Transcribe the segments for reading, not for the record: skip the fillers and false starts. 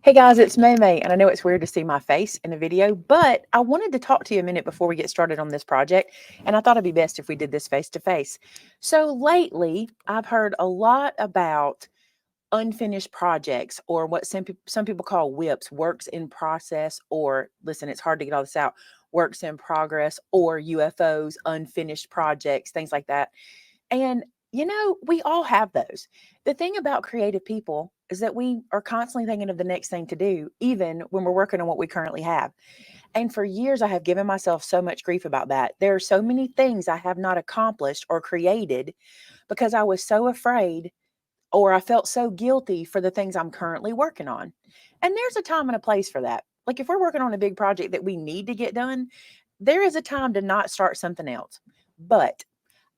Hey guys, it's Maymay, and I know it's weird to see my face in a video, but I wanted to talk to you a minute before we get started on this project, and I thought it'd be best if we did this face to face. So lately, I've heard a lot about unfinished projects, or what some people call WIPs, works in process, or listen, it's hard to get all this out, works in progress, or UFOs, unfinished projects, things like that. And, we all have those. The thing about creative people is that we are constantly thinking of the next thing to do, even when we're working on what we currently have. And for years, I have given myself so much grief about that. There are so many things I have not accomplished or created because I was so afraid, or I felt so guilty for the things I'm currently working on. And there's a time and a place for that. Like if we're working on a big project that we need to get done, there is a time to not start something else. But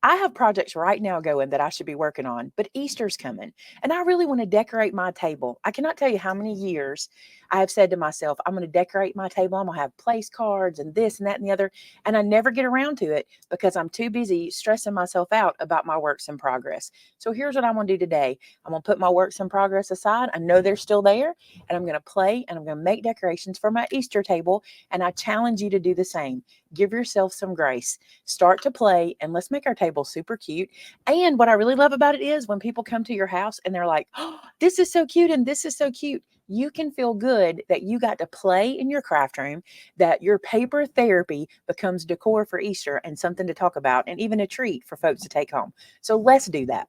I have projects right now going that I should be working on, but Easter's coming and I really want to decorate my table. I cannot tell you how many years I have said to myself, I'm going to decorate my table. I'm going to have place cards and this and that and the other. And I never get around to it because I'm too busy stressing myself out about my works in progress. So here's what I'm going to do today. I'm going to put my works in progress aside. I know they're still there, and I'm going to play and I'm going to make decorations for my Easter table. And I challenge you to do the same. Give yourself some grace. Start to play and let's make our table super cute. And what I really love about it is when people come to your house and they're like, oh, this is so cute and this is so cute. You can feel good that you got to play in your craft room, that your paper therapy becomes decor for Easter and something to talk about, and even a treat for folks to take home. So let's do that.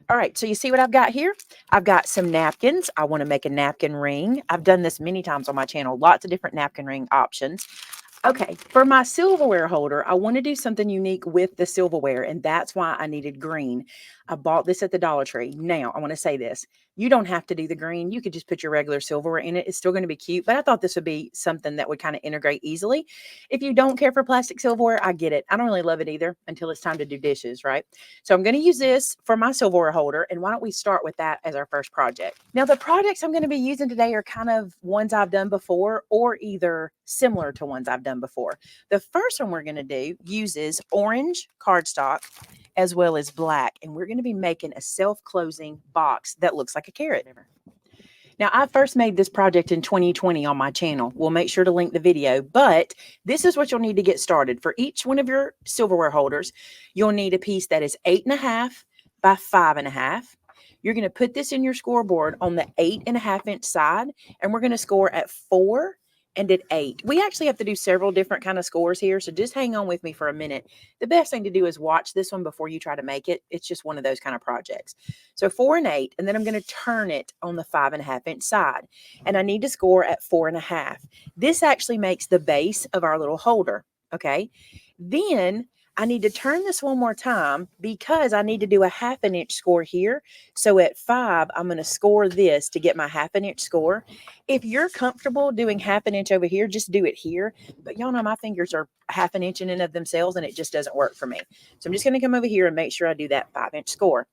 All right, so you see what I've got here? I've got some napkins. I want to make a napkin ring. I've done this many times on my channel, lots of different napkin ring options. Okay, for my silverware holder, I want to do something unique with the silverware, and that's why I needed green. I bought this at the Dollar Tree. Now, I want to say this. You don't have to do the green. You could just put your regular silverware in it. It's still going to be cute, but I thought this would be something that would kind of integrate easily. If you don't care for plastic silverware, I get it. I don't really love it either until it's time to do dishes, right? So I'm going to use this for my silverware holder, and why don't we start with that as our first project? Now, the projects I'm going to be using today are kind of ones I've done before or either similar to ones I've done before. The first one we're going to do uses orange cardstock as well as black, and we're going to be making a self-closing box that looks like a carrot. Now, I first made this project in 2020 on my channel. We'll make sure to link the video, but this is what you'll need to get started. For each one of your silverware holders, you'll need a piece that is 8.5 by 5.5. You're going to put this in your scoreboard on the 8.5-inch side, and we're going to score at 4 and at 8. We actually have to do several different kind of scores here, so just hang on with me for a minute. The best thing to do is watch this one before you try to make it. It's just one of those kind of projects. So 4 and 8, and then I'm going to turn it on the 5.5-inch side, and I need to score at 4.5. This actually makes the base of our little holder, okay? Then I need to turn this one more time because I need to do a 1/2-inch score here. So at 5, I'm going to score this to get my 1/2-inch score. If you're comfortable doing 1/2-inch over here, just do it here. But y'all know my fingers are 1/2-inch in and of themselves, and it just doesn't work for me. So I'm just going to come over here and make sure I do that 5-inch score.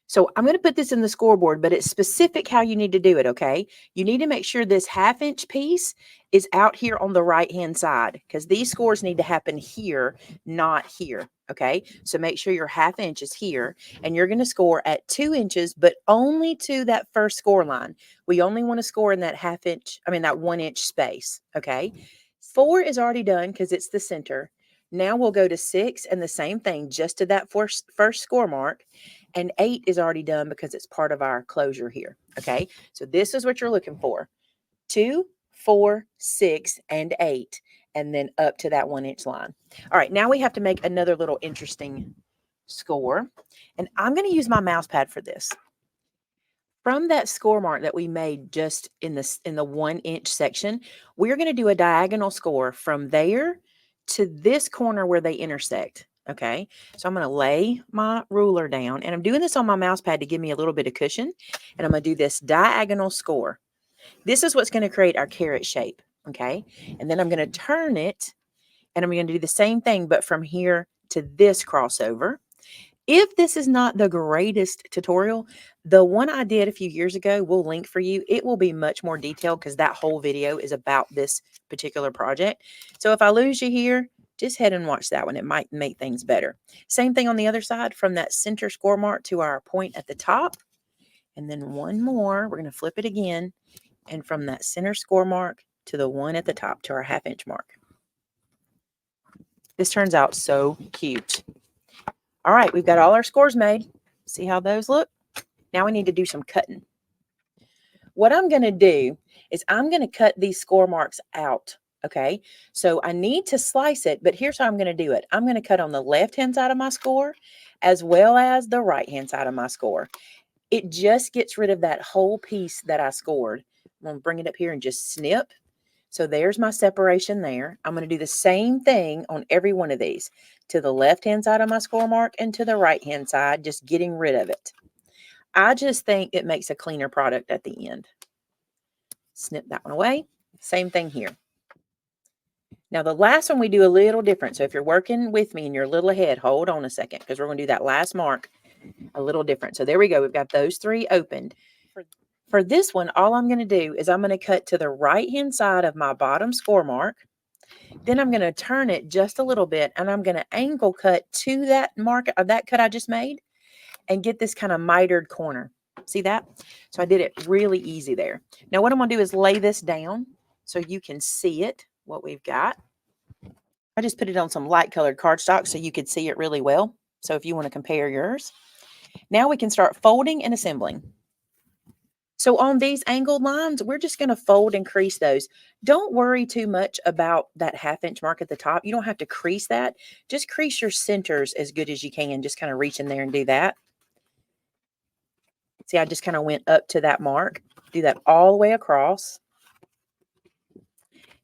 So I'm going to put this in the scoreboard, but it's specific how you need to do it, okay? You need to make sure this 1/2-inch piece is out here on the right-hand side because these scores need to happen here, not here, okay? So make sure your 1/2-inch is here, and you're going to score at 2 inches, but only to that first score line. We only want to score in that that 1-inch space, okay? 4 is already done because it's the center. Now we'll go to 6 and the same thing, just to that first score mark. And 8 is already done because it's part of our closure here. Okay, so this is what you're looking for: 2, 4, 6, and 8, and then up to that 1-inch line. All right, now we have to make another little interesting score, and I'm going to use my mouse pad for this. From that score mark that we made just in the 1-inch section, we're going to do a diagonal score from there to this corner where they intersect. Okay, so I'm going to lay my ruler down, and I'm doing this on my mouse pad to give me a little bit of cushion, and I'm going to do this diagonal score. This is what's going to create our carrot shape. Okay, and then I'm going to turn it, and I'm going to do the same thing, but from here to this crossover. If this is not the greatest tutorial, the one I did a few years ago, we'll link for you. It will be much more detailed because that whole video is about this particular project. So if I lose you here, just head and watch that one. It might make things better. Same thing on the other side, from that center score mark to our point at the top. And then one more, we're going to flip it again. And from that center score mark to the one at the top to our 1/2 inch mark. This turns out so cute. All right, we've got all our scores made. See how those look? Now we need to do some cutting. What I'm going to do is I'm going to cut these score marks out. Okay, so I need to slice it, but here's how I'm going to do it. I'm going to cut on the left-hand side of my score as well as the right-hand side of my score. It just gets rid of that whole piece that I scored. I'm going to bring it up here and just snip. So there's my separation there. I'm going to do the same thing on every one of these, to the left-hand side of my score mark and to the right-hand side, just getting rid of it. I just think it makes a cleaner product at the end. Snip that one away. Same thing here. Now the last one we do a little different. So if you're working with me and you're a little ahead, hold on a second, because we're going to do that last mark a little different. So there we go. We've got those 3 opened. For this one, all I'm going to do is I'm going to cut to the right-hand side of my bottom score mark. Then I'm going to turn it just a little bit, and I'm going to angle cut to that mark of that cut I just made and get this kind of mitered corner. See that? So I did it really easy there. Now what I'm going to do is lay this down so you can see it, what we've got. I just put it on some light colored cardstock so you could see it really well. So if you want to compare yours. Now we can start folding and assembling. So on these angled lines, we're just going to fold and crease those. Don't worry too much about that 1/2 inch mark at the top. You don't have to crease that. Just crease your centers as good as you can. Just kind of reach in there and do that. See, I just kind of went up to that mark. Do that all the way across.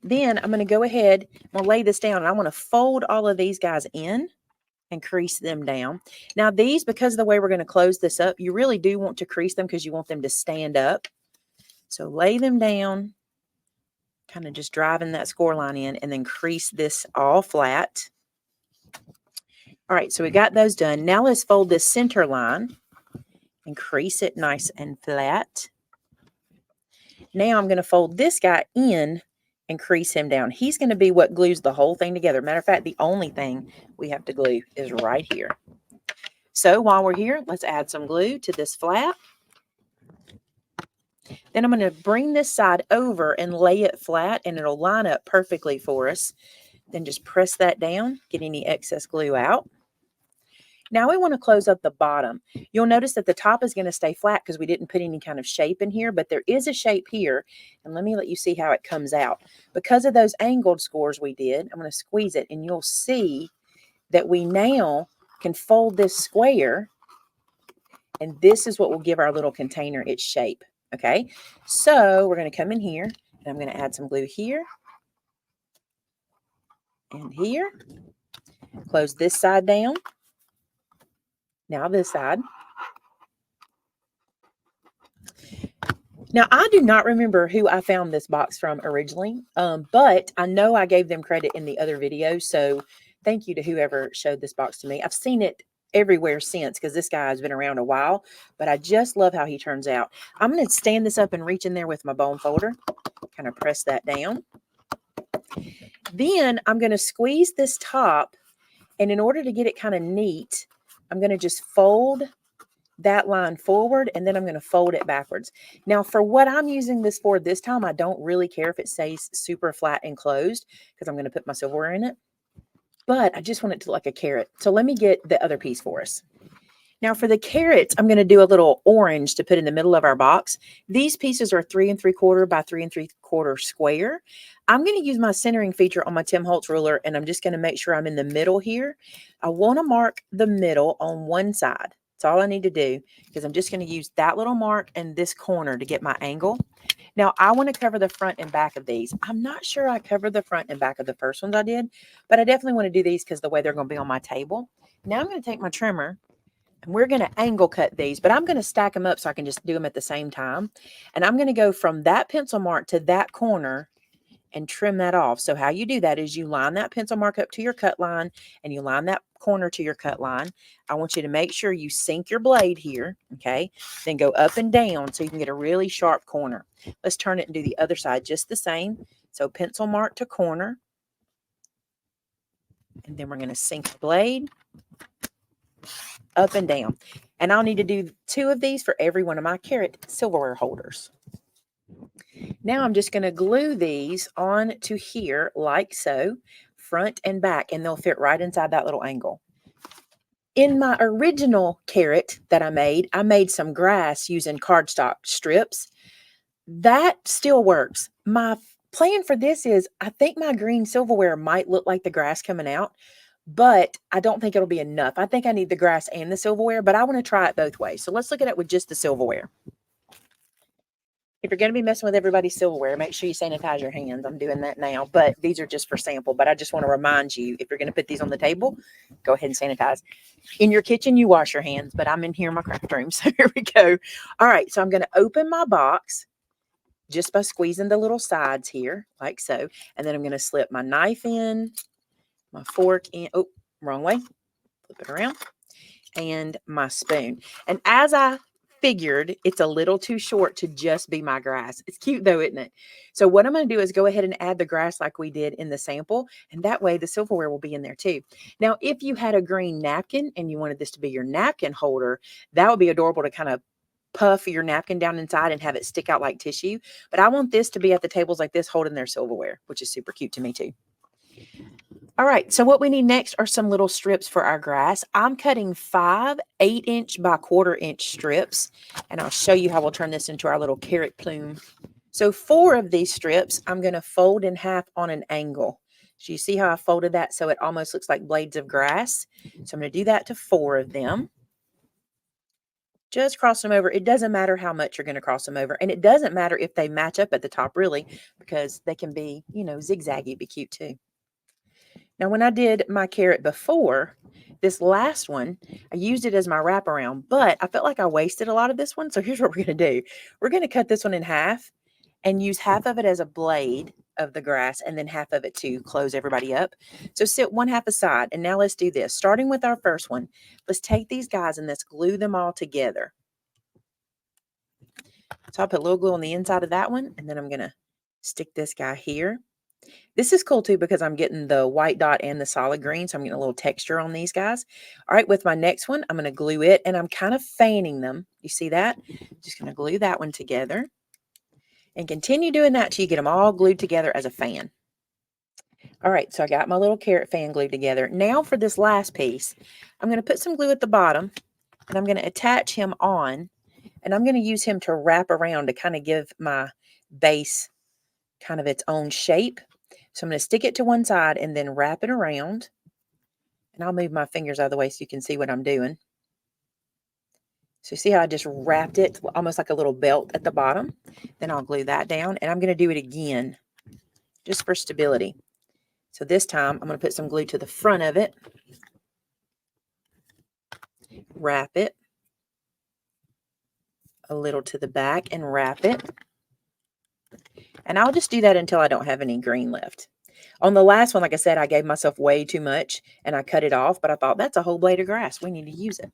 Then I'm going to go ahead, I'm going to lay this down, and I want to fold all of these guys in and crease them down. Now these, because of the way we're going to close this up, you really do want to crease them because you want them to stand up. So lay them down, kind of just driving that score line in, and then crease this all flat. All right, so we got those done. Now let's fold this center line and crease it nice and flat. Now I'm going to fold this guy in and crease him down. He's going to be what glues the whole thing together. Matter of fact, the only thing we have to glue is right here. So while we're here, let's add some glue to this flap. Then I'm going to bring this side over and lay it flat, and it'll line up perfectly for us. Then just press that down, get any excess glue out. Now we want to close up the bottom. You'll notice that the top is going to stay flat because we didn't put any kind of shape in here, but there is a shape here. And let me let you see how it comes out. Because of those angled scores we did, I'm going to squeeze it, and you'll see that we now can fold this square, and this is what will give our little container its shape. Okay, so we're going to come in here, and I'm going to add some glue here and here. Close this side down. Now this side. Now, I do not remember who I found this box from originally, but I know I gave them credit in the other video, so thank you to whoever showed this box to me. I've seen it everywhere since because this guy has been around a while, but I just love how he turns out. I'm going to stand this up and reach in there with my bone folder, kind of press that down. Then I'm going to squeeze this top, and in order to get it kind of neat, I'm going to just fold that line forward, and then I'm going to fold it backwards. Now, for what I'm using this for this time, I don't really care if it stays super flat and closed because I'm going to put my silverware in it. But I just want it to look like a carrot. So let me get the other piece for us. Now for the carrots, I'm going to do a little orange to put in the middle of our box. These pieces are 3 3/4 by 3 3/4 square. I'm going to use my centering feature on my Tim Holtz ruler, and I'm just going to make sure I'm in the middle here. I want to mark the middle on one side. That's all I need to do, because I'm just going to use that little mark and this corner to get my angle. Now I want to cover the front and back of these. I'm not sure I covered the front and back of the first ones I did, but I definitely want to do these because the way they're going to be on my table. Now I'm going to take my trimmer, and we're going to angle cut these, but I'm going to stack them up so I can just do them at the same time. And I'm going to go from that pencil mark to that corner and trim that off. So how you do that is you line that pencil mark up to your cut line, and you line that corner to your cut line. I want you to make sure you sink your blade here, okay? Then go up and down so you can get a really sharp corner. Let's turn it and do the other side just the same. So pencil mark to corner, and then we're going to sink the blade up and down. And I'll need to do 2 of these for every one of my carrot silverware holders. Now I'm just going to glue these on to here like so, front and back, and they'll fit right inside that little angle. In my original carrot that I made some grass using cardstock strips. That still works. My plan for this is I think my green silverware might look like the grass coming out, but I don't think it'll be enough. I think I need the grass and the silverware, but I want to try it both ways. So let's look at it with just the silverware. If you're going to be messing with everybody's silverware, make sure you sanitize your hands. I'm doing that now, but these are just for sample. But I just want to remind you, if you're going to put these on the table, go ahead and sanitize. In your kitchen, you wash your hands, but I'm in here in my craft room. So here we go. All right, so I'm going to open my box just by squeezing the little sides here, like so. And then I'm going to slip my knife in, my fork in. Oh, wrong way. Flip it around. And my spoon. And as I figured, it's a little too short to just be my grass. It's cute though, isn't it? So what I'm going to do is go ahead and add the grass like we did in the sample. And that way the silverware will be in there too. Now, if you had a green napkin and you wanted this to be your napkin holder, that would be adorable to kind of puff your napkin down inside and have it stick out like tissue. But I want this to be at the tables like this holding their silverware, which is super cute to me too. All right, so what we need next are some little strips for our grass. I'm cutting 5 8-inch by 1/4-inch strips, and I'll show you how we'll turn this into our little carrot plume. So 4 of these strips, I'm going to fold in half on an angle. So you see how I folded that so it almost looks like blades of grass? So I'm going to do that to 4 of them. Just cross them over. It doesn't matter how much you're going to cross them over. And it doesn't matter if they match up at the top, really, because they can be, zigzaggy, be cute too. Now, when I did my carrot before, this last one, I used it as my wraparound, but I felt like I wasted a lot of this one. So here's what we're going to do. We're going to cut this one in half and use half of it as a blade of the grass and then half of it to close everybody up. So sit 1/2 aside. And now let's do this. Starting with our first one, let's take these guys and let's glue them all together. So I'll put a little glue on the inside of that one, and then I'm going to stick this guy here. This is cool too because I'm getting the white dot and the solid green, so I'm getting a little texture on these guys. All right, with my next one, I'm going to glue it, and I'm kind of fanning them. You see that? Just going to glue that one together. And continue doing that till you get them all glued together as a fan. All right, so I got my little carrot fan glued together. Now for this last piece, I'm going to put some glue at the bottom, and I'm going to attach him on, and I'm going to use him to wrap around to kind of give my base kind of its own shape. So I'm going to stick it to one side and then wrap it around. And I'll move my fingers out of the way so you can see what I'm doing. So see how I just wrapped it almost like a little belt at the bottom. Then I'll glue that down, and I'm going to do it again just for stability. So this time I'm going to put some glue to the front of it, wrap it a little to the back and wrap it. And I'll just do that until I don't have any green left. On the last one, like I said, I gave myself way too much and I cut it off, but I thought that's a whole blade of grass. We need to use it.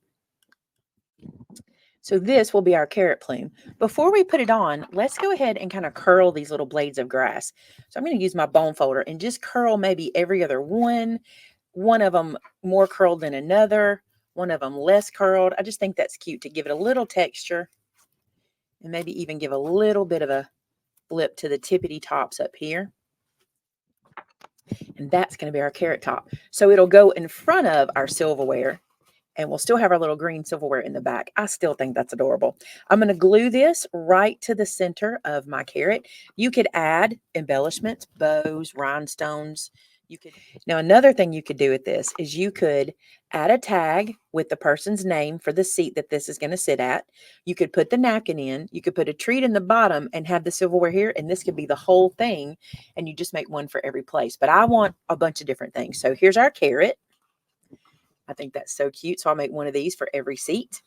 So this will be our carrot plume. Before we put it on, let's go ahead and kind of curl these little blades of grass. So I'm going to use my bone folder and just curl maybe every other one of them more curled than another, one of them less curled. I just think that's cute to give it a little texture and maybe even give a little bit of a flip to the tippity tops up here. And that's going to be our carrot top. So it'll go in front of our silverware, and we'll still have our little green silverware in the back. I still think that's adorable. I'm going to glue this right to the center of my carrot. You could add embellishments, bows, rhinestones. Now, another thing you could do with this is you could add a tag with the person's name for the seat that this is going to sit at. You could put the napkin in. You could put a treat in the bottom and have the silverware here, and this could be the whole thing, and you just make one for every place. But I want a bunch of different things. So here's our carrot. I think that's so cute. So I'll make one of these for every seat.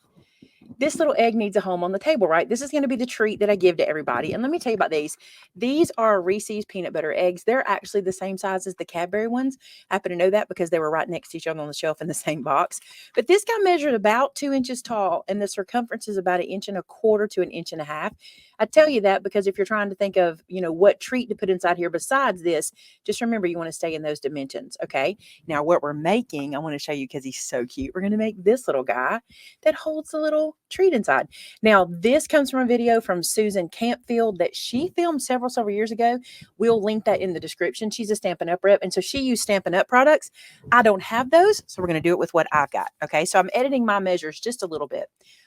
this little egg needs a home on the table, right? This is going to be the treat that I give to everybody. And let me tell you about these. These are Reese's peanut butter eggs. They're actually the same size as the Cadbury ones. I happen to know that because they were right next to each other on the shelf in the same box. But this guy measured about 2 inches tall, and the circumference is about 1.25 to 1.5 inches. I tell you that because if you're trying to think of, what treat to put inside here besides this, just remember you want to stay in those dimensions, okay? Now, what we're making, I want to show you because he's so cute. We're going to make this little guy that holds a little treat inside. Now, this comes from a video from Susan Campfield that she filmed several years ago. We'll link that in the description. She's a Stampin' Up rep, and so she used Stampin' Up products. I don't have those, so we're going to do it with what I've got, okay? So I'm editing my measures just a little bit.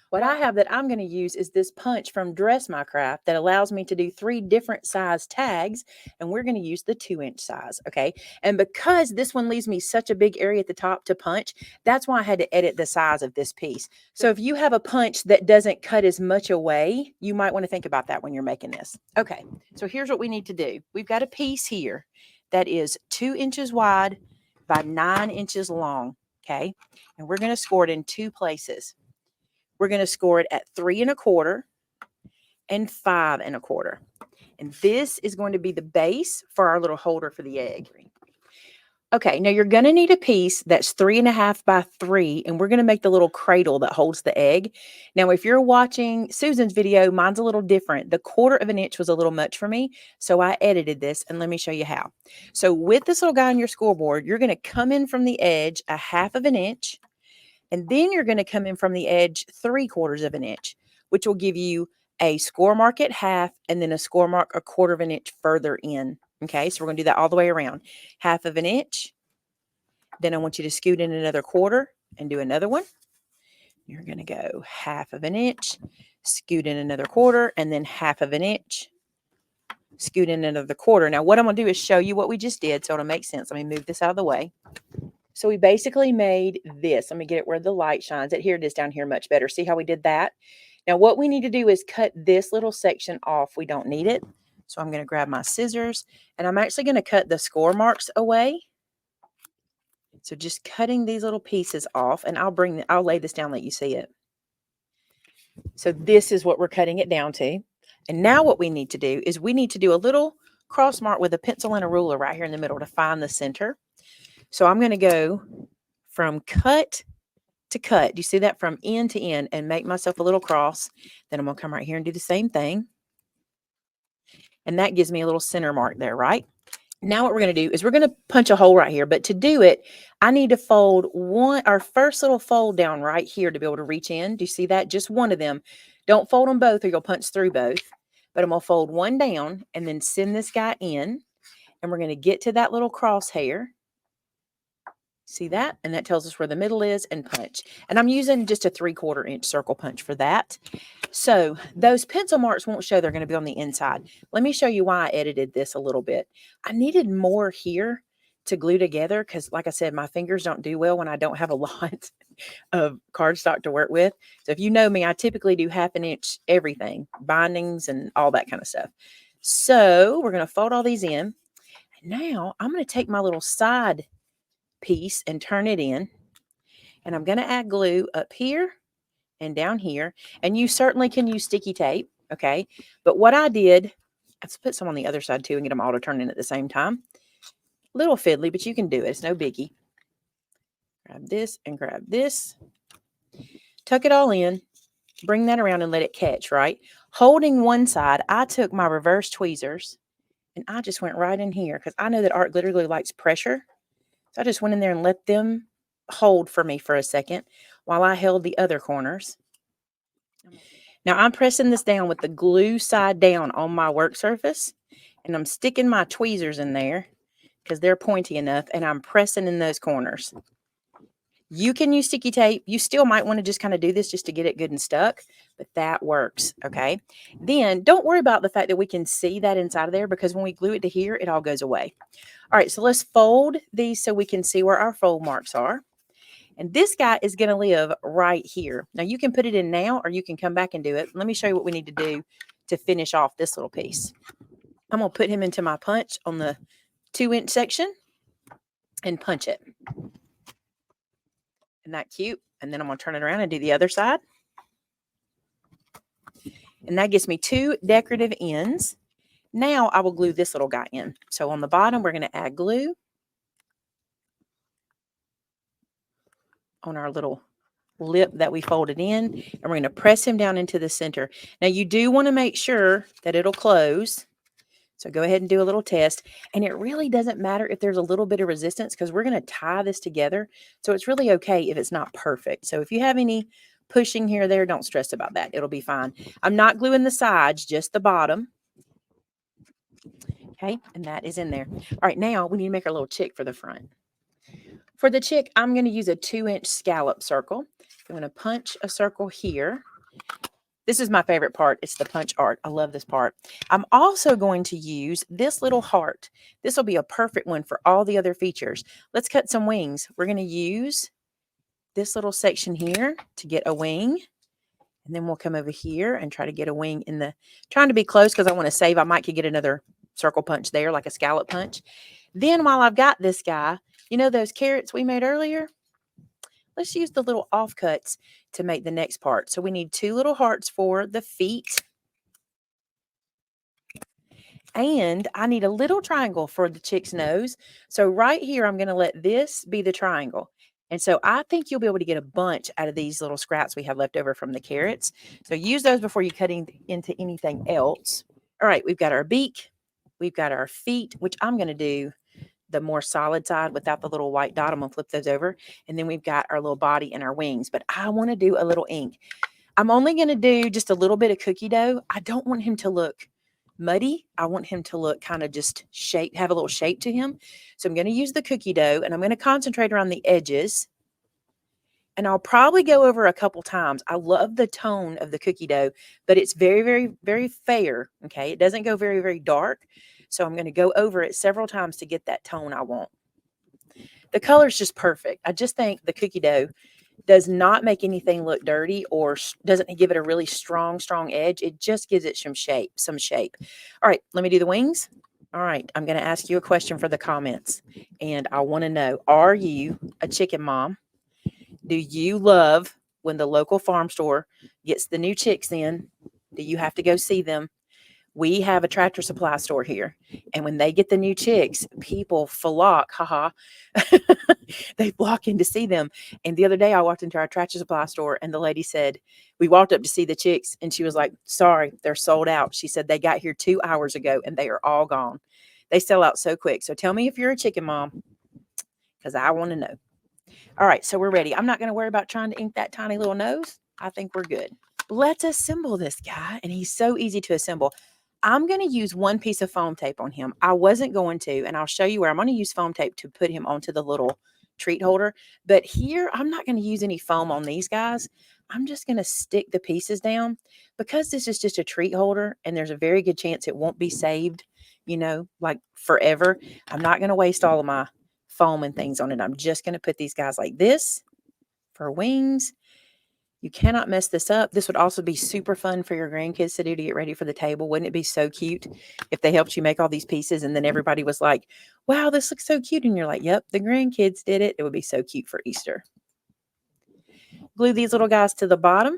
What I have that I'm going to use is this punch from Dress My Craft that allows me to do 3 different size tags, and we're going to use the 2-inch size, okay? And because this one leaves me such a big area at the top to punch, that's why I had to edit the size of this piece. So if you have a punch that doesn't cut as much away, you might want to think about that when you're making this. Okay, so here's what we need to do. We've got a piece here that is 2 inches wide by 9 inches long, okay? And we're going to score it in 2 places. We're going to score it at 3 1/4 and 5 1/4. And this is going to be the base for our little holder for the egg. Okay, now you're going to need a piece that's 3 1/2 by 3, and we're going to make the little cradle that holds the egg. Now, if you're watching Susan's video, mine's a little different. The 1/4 inch was a little much for me, so I edited this, and let me show you how. So with this little guy on your scoreboard, you're going to come in from the edge 1/2 inch, and then you're going to come in from the edge 3/4 inch, which will give you a score mark at 1/2 and then a score mark 1/4 inch further in. Okay, so we're going to do that all the way around. 1/2 inch. Then I want you to scoot in another 1/4 and do another one. You're going to go 1/2 inch, scoot in another 1/4, and then 1/2 inch, scoot in another 1/4. Now, what I'm going to do is show you what we just did so it'll make sense. Let me move this out of the way. So we basically made this. Let me get it where the light shines. Here it is down here much better. See how we did that? Now what we need to do is cut this little section off. We don't need it. So I'm going to grab my scissors, and I'm actually going to cut the score marks away. So just cutting these little pieces off, and I'll lay this down, let you see it. So this is what we're cutting it down to. And now what we need to do is we need to do a little cross mark with a pencil and a ruler right here in the middle to find the center. So I'm going to go from cut to cut. Do you see that? From end to end, and make myself a little cross. Then I'm going to come right here and do the same thing. And that gives me a little center mark there, right? Now what we're going to do is we're going to punch a hole right here. But to do it, I need to fold our first little fold down right here to be able to reach in. Do you see that? Just one of them. Don't fold them both or you'll punch through both. But I'm going to fold one down and then send this guy in. And we're going to get to that little crosshair. See that? And that tells us where the middle is, and punch. And I'm using just a 3/4 inch circle punch for that. So those pencil marks won't show. They're going to be on the inside. Let me show you why I edited this a little bit. I needed more here to glue together because, like I said, my fingers don't do well when I don't have a lot of cardstock to work with. So if you know me, I typically do 1/2 inch everything, bindings and all that kind of stuff. So we're going to fold all these in. And now I'm going to take my little side piece and turn it in, and I'm going to add glue up here and down here, and you certainly can use sticky tape, okay? But what I did, let's put some on the other side too and get them all to turn in at the same time. Little fiddly, but you can do it. It's no biggie. Grab this and grab this, tuck it all in, bring that around and let it catch, right? Holding one side, I took my reverse tweezers and I just went right in here because I know that art glitter glue likes pressure. So I just went in there and let them hold for me for a second while I held the other corners. Now I'm pressing this down with the glue side down on my work surface, and I'm sticking my tweezers in there because they're pointy enough, and I'm pressing in those corners. You can use sticky tape. You still might want to just kind of do this just to get it good and stuck, but that works, okay? Then don't worry about the fact that we can see that inside of there because when we glue it to here, it all goes away. All right, so let's fold these so we can see where our fold marks are. And this guy is going to live right here. Now, you can put it in now or you can come back and do it. Let me show you what we need to do to finish off this little piece. I'm going to put him into my punch on the 2-inch section and punch it. Isn't that cute? And then I'm going to turn it around and do the other side. And that gives me 2 decorative ends. Now I will glue this little guy in. So on the bottom, we're going to add glue on our little lip that we folded in, and we're going to press him down into the center. Now you do want to make sure that it'll close. So go ahead and do a little test. And it really doesn't matter if there's a little bit of resistance, because we're going to tie this together. So it's really okay if it's not perfect. So if you have any pushing here or there, don't stress about that. It'll be fine. I'm not gluing the sides, just the bottom. Okay, and that is in there. All right, now we need to make our little chick for the front. For the chick, I'm going to use a 2-inch scallop circle. I'm going to punch a circle here. This is my favorite part. It's the punch art. I love this part. I'm also going to use this little heart. This will be a perfect one for all the other features. Let's cut some wings. We're going to use this little section here to get a wing. And then we'll come over here and try to get a wing in the, trying to be close because I want to save. I might could get another circle punch there, like a scallop punch. Then while I've got this guy, you know those carrots we made earlier? Let's use the little offcuts to make the next part. So we need 2 little hearts for the feet. And I need a little triangle for the chick's nose. So right here, I'm going to let this be the triangle. And so I think you'll be able to get a bunch out of these little scraps we have left over from the carrots. So use those before you cut into anything else. All right, we've got our beak. We've got our feet, which I'm going to do the more solid side without the little white dot. I'm going to flip those over. And then we've got our little body and our wings. But I want to do a little ink. I'm only going to do just a little bit of cookie dough. I don't want him to look muddy. I want him to look kind of just shape, have a little shape to him. So I'm going to use the cookie dough, and I'm going to concentrate around the edges. And I'll probably go over a couple times. I love the tone of the cookie dough, but it's very, very, very fair. Okay. It doesn't go very, very dark. So I'm going to go over it several times to get that tone I want. The color's just perfect. I just think the cookie dough does not make anything look dirty or doesn't give it a really strong edge. It just gives it some shape. All right, let me do the wings. All right, I'm going to ask you a question for the comments. And I want to know, are you a chicken mom? Do you love when the local farm store gets the new chicks in? Do you have to go see them? We have a Tractor Supply store here. And when they get the new chicks, people flock, they flock in to see them. And the other day I walked into our Tractor Supply store and the lady said, we walked up to see the chicks and she was like, sorry, they're sold out. She said they got here 2 hours ago and they are all gone. They sell out so quick. So tell me if you're a chicken mom, because I want to know. All right, so we're ready. I'm not going to worry about trying to ink that tiny little nose. I think we're good. Let's assemble this guy. And he's so easy to assemble. I'm going to use 1 piece of foam tape on him. I wasn't going to, and I'll show you where I'm going to use foam tape to put him onto the little treat holder. But here, I'm not going to use any foam on these guys. I'm just going to stick the pieces down because this is just a treat holder and there's a very good chance it won't be saved, you know, like forever. I'm not going to waste all of my foam and things on it. I'm just going to put these guys like this for wings. You cannot mess this up. This would also be super fun for your grandkids to do to get ready for the table. Wouldn't it be so cute if they helped you make all these pieces and then everybody was like, wow, this looks so cute. And you're like, yep, the grandkids did it. It would be so cute for Easter. Glue these little guys to the bottom.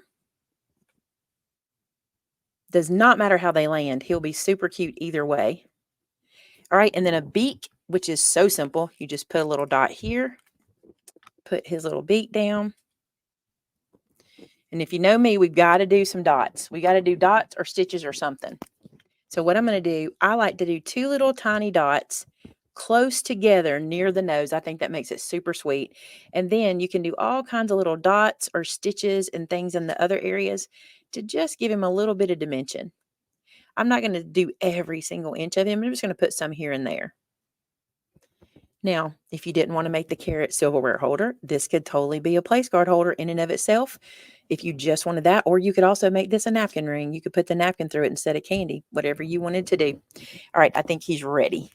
Does not matter how they land. He'll be super cute either way. All right, and then a beak, which is so simple. You just put a little dot here, put his little beak down. And if you know me, we've got to do some dots. We got to do dots or stitches or something. So what I'm going to do, I like to do 2 little tiny dots close together near the nose. I think that makes it super sweet. And then you can do all kinds of little dots or stitches and things in the other areas to just give him a little bit of dimension. I'm not going to do every single inch of him. I'm just going to put some here and there. Now, if you didn't want to make the carrot silverware holder, this could totally be a place guard holder in and of itself. If you just wanted that, or you could also make this a napkin ring. You could put the napkin through it instead of candy, whatever you wanted to do. All right, I think he's ready.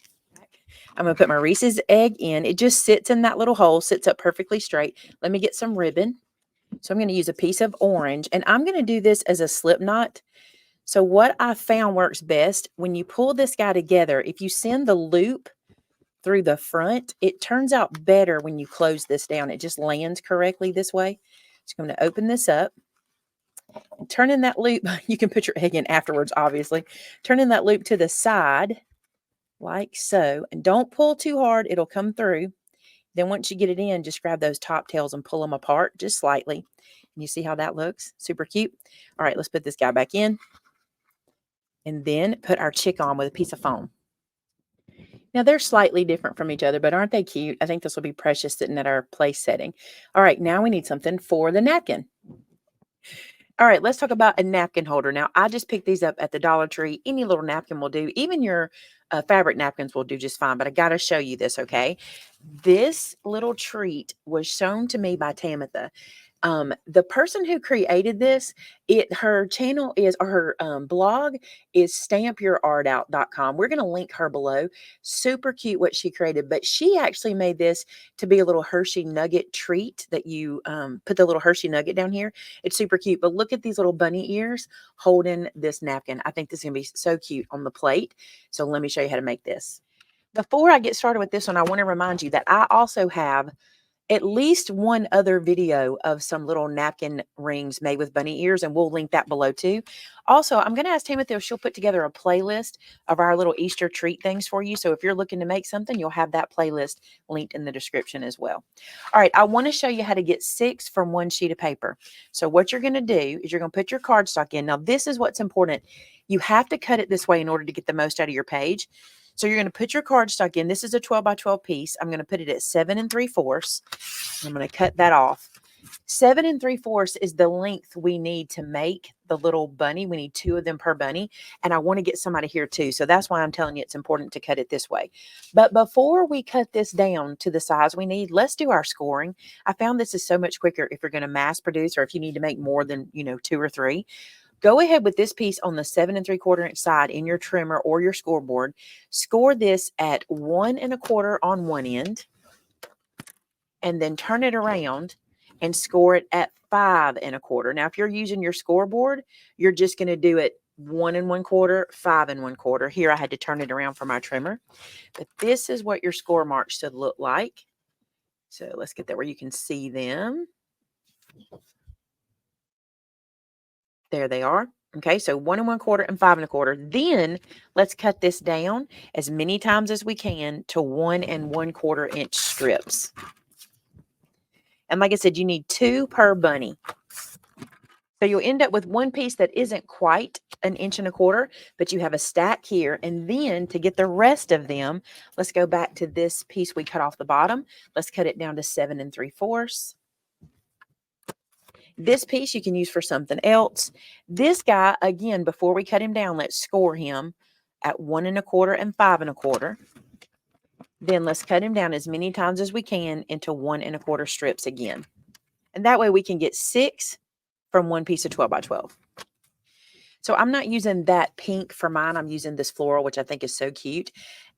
I'm going to put my Reese's egg in. It just sits in that little hole, sits up perfectly straight. Let me get some ribbon. So I'm going to use a piece of orange, and I'm going to do this as a slip knot. So what I found works best, when you pull this guy together, if you send the loop through the front, it turns out better when you close this down. It just lands correctly this way. So I'm going to open this up. And turn in that loop. You can put your egg in afterwards, obviously. Turn in that loop to the side, like so. And don't pull too hard. It'll come through. Then once you get it in, just grab those top tails and pull them apart just slightly. And you see how that looks? Super cute. All right, let's put this guy back in. And then put our chick on with a piece of foam. Now, they're slightly different from each other, but aren't they cute? I think this will be precious sitting at our place setting. All right, now we need something for the napkin. All right, let's talk about a napkin holder. Now, I just picked these up at the Dollar Tree. Any little napkin will do. Even your fabric napkins will do just fine, but I got to show you this, okay? This little treat was shown to me by Tamitha. The person who created this, her channel is, or her blog is stampyourartout.com. We're going to link her below. Super cute what she created, but she actually made this to be a little Hershey nugget treat that you put the little Hershey nugget down here. It's super cute, but look at these little bunny ears holding this napkin. I think this is going to be so cute on the plate. So let me show you how to make this. Before I get started with this one, I want to remind you that I also have at least one other video of some little napkin rings made with bunny ears, and we'll link that below too. Also, I'm going to ask Tamitha if she'll put together a playlist of our little Easter treat things for you. So if you're looking to make something, you'll have that playlist linked in the description as well. All right, I want to show you how to get 6 from one sheet of paper. So what you're going to do is you're going to put your cardstock in. Now, this is what's important. You have to cut it this way in order to get the most out of your page. So you're going to put your cardstock in. This is a 12 by 12 piece. I'm going to put it at 7 3/4. I'm going to cut that off. 7 3/4 is the length we need to make the little bunny. We need 2 of them per bunny. And I want to get some out of here too. So that's why I'm telling you it's important to cut it this way. But before we cut this down to the size we need, let's do our scoring. I found this is so much quicker if you're going to mass produce or if you need to make more than, 2 or 3. Go ahead with this piece on the 7 3/4 inch side in your trimmer or your scoreboard. Score this at 1 1/4 on one end, and then turn it around and score it at 5 1/4. Now, if you're using your scoreboard, you're just going to do it 1 1/4, 5 1/4. Here, I had to turn it around for my trimmer, but this is what your score marks should look like. So let's get that where you can see them. There they are. Okay, so 1 1/4 and 5 1/4. Then let's cut this down as many times as we can to 1 1/4 inch strips. And like I said, you need 2 per bunny. So you'll end up with one piece that isn't quite 1 1/4 inch, but you have a stack here. And then to get the rest of them, let's go back to this piece we cut off the bottom. Let's cut it down to 7 3/4. This piece you can use for something else. This guy, again, before we cut him down, let's score him at 1 1/4 and 5 1/4. Then let's cut him down as many times as we can into 1 1/4 strips again. And that way we can get 6 from one piece of 12 by 12. So I'm not using that pink for mine. I'm using this floral, which I think is so cute.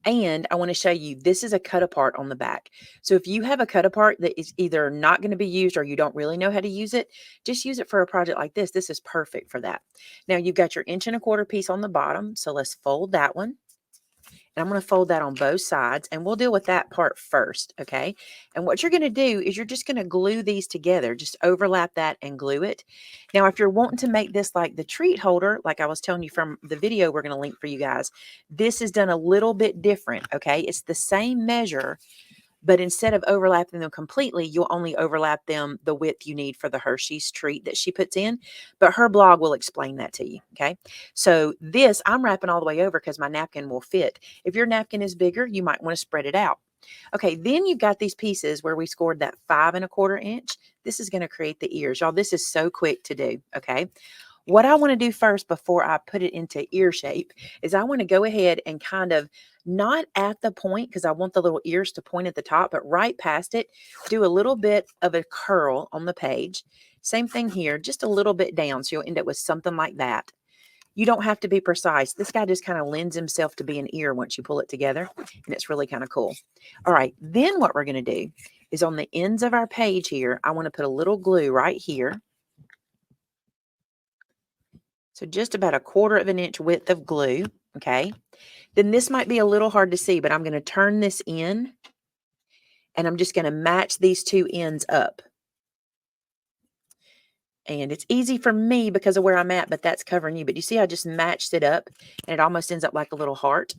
And I want to show you, this is a cut apart on the back. So if you have a cut apart that is either not going to be used or you don't really know how to use it, just use it for a project like this. This is perfect for that. Now you've got your 1 1/4 inch piece on the bottom. So let's fold that one. And I'm going to fold that on both sides, and we'll deal with that part first, okay? And what you're going to do is you're just going to glue these together. Just overlap that and glue it. Now, if you're wanting to make this like the treat holder, like I was telling you from the video we're going to link for you guys, this is done a little bit different, okay? It's the same measure, but instead of overlapping them completely, you'll only overlap them the width you need for the Hershey's treat that she puts in. But her blog will explain that to you, okay? So this, I'm wrapping all the way over because my napkin will fit. If your napkin is bigger, you might want to spread it out. Okay, then you've got these pieces where we scored that 5 1/4 inch. This is going to create the ears. Y'all, this is so quick to do, okay? What I want to do first before I put it into ear shape is I want to go ahead and kind of not at the point, because I want the little ears to point at the top, but right past it, do a little bit of a curl on the page. Same thing here, just a little bit down. So you'll end up with something like that. You don't have to be precise. This guy just kind of lends himself to be an ear once you pull it together, and it's really kind of cool. All right, then what we're going to do is on the ends of our page here, I want to put a little glue right here. So just about 1/4 inch width of glue, okay? Then this might be a little hard to see, but I'm going to turn this in, and I'm just going to match these two ends up. And it's easy for me because of where I'm at, but that's covering you. But you see, I just matched it up and it almost ends up like a little heart.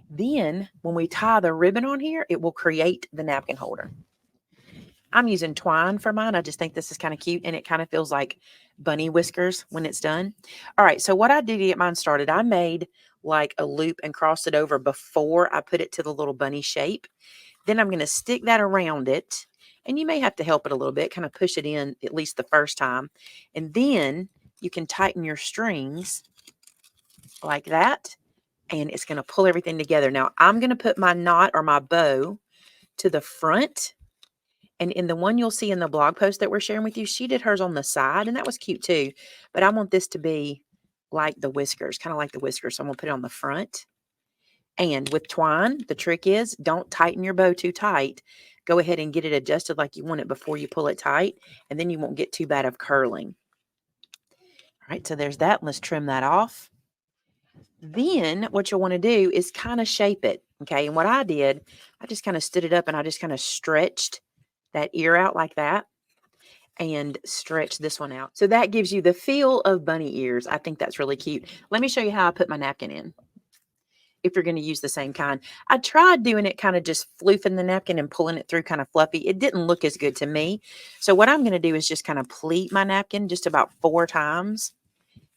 Then when we tie the ribbon on here, it will create the napkin holder. I'm using twine for mine. I just think this is kind of cute and it kind of feels like bunny whiskers when it's done. All right, so what I did to get mine started, I made like a loop and crossed it over before I put it to the little bunny shape. Then I'm going to stick that around it. And you may have to help it a little bit, kind of push it in at least the first time. And then you can tighten your strings like that. And it's going to pull everything together. Now, I'm going to put my knot or my bow to the front. And in the one you'll see in the blog post that we're sharing with you, she did hers on the side. And that was cute too. But I want this to be like the whiskers, kind of like the whiskers. So I'm going to put it on the front. And with twine, the trick is don't tighten your bow too tight. Go ahead and get it adjusted like you want it before you pull it tight. And then you won't get too bad of curling. All right, so there's that. Let's trim that off. Then what you'll want to do is kind of shape it. Okay, and what I did, I just kind of stood it up and I just kind of stretched that ear out like that and stretch this one out. So that gives you the feel of bunny ears. I think that's really cute. Let me show you how I put my napkin in. If you're going to use the same kind. I tried doing it kind of just floofing the napkin and pulling it through kind of fluffy. It didn't look as good to me. So what I'm going to do is just kind of pleat my napkin just about 4 times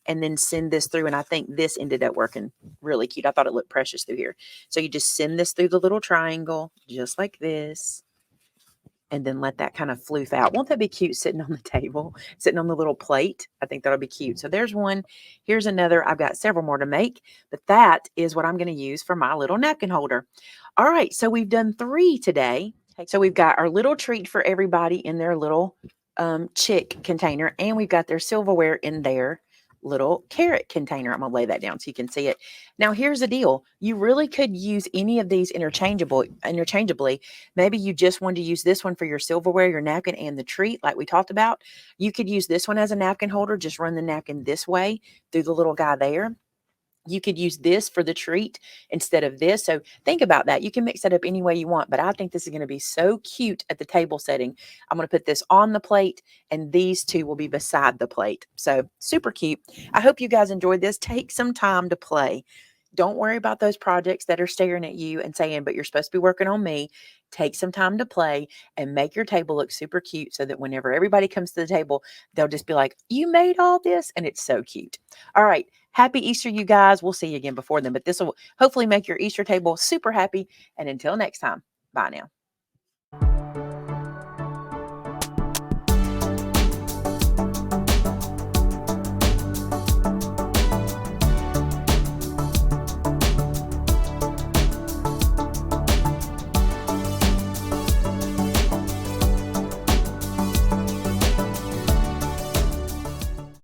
and then send this through. And I think this ended up working really cute. I thought it looked precious through here. So you just send this through the little triangle just like this. And then let that kind of floof out. Won't that be cute sitting on the table, sitting on the little plate? I think that'll be cute. So there's one. Here's another. I've got several more to make, but that is what I'm going to use for my little napkin holder. All right, so we've done 3 today. So we've got our little treat for everybody in their little chick container, and we've got their silverware in their little carrot container. I'm going to lay that down so you can see it. Now, here's the deal. You really could use any of these interchangeably. Maybe you just want to use this one for your silverware, your napkin, and the treat like we talked about. You could use this one as a napkin holder. Just run the napkin this way through the little guy there. You could use this for the treat instead of this. So think about that. You can mix that up any way you want, but I think this is going to be so cute at the table setting. I'm going to put this on the plate and these 2 will be beside the plate. So super cute. I hope you guys enjoyed this. Take some time to play. Don't worry about those projects that are staring at you and saying, but you're supposed to be working on me. Take some time to play and make your table look super cute so that whenever everybody comes to the table, they'll just be like, you made all this? And it's so cute. All right. Happy Easter, you guys. We'll see you again before then, but this will hopefully make your Easter table super happy. And until next time, bye now.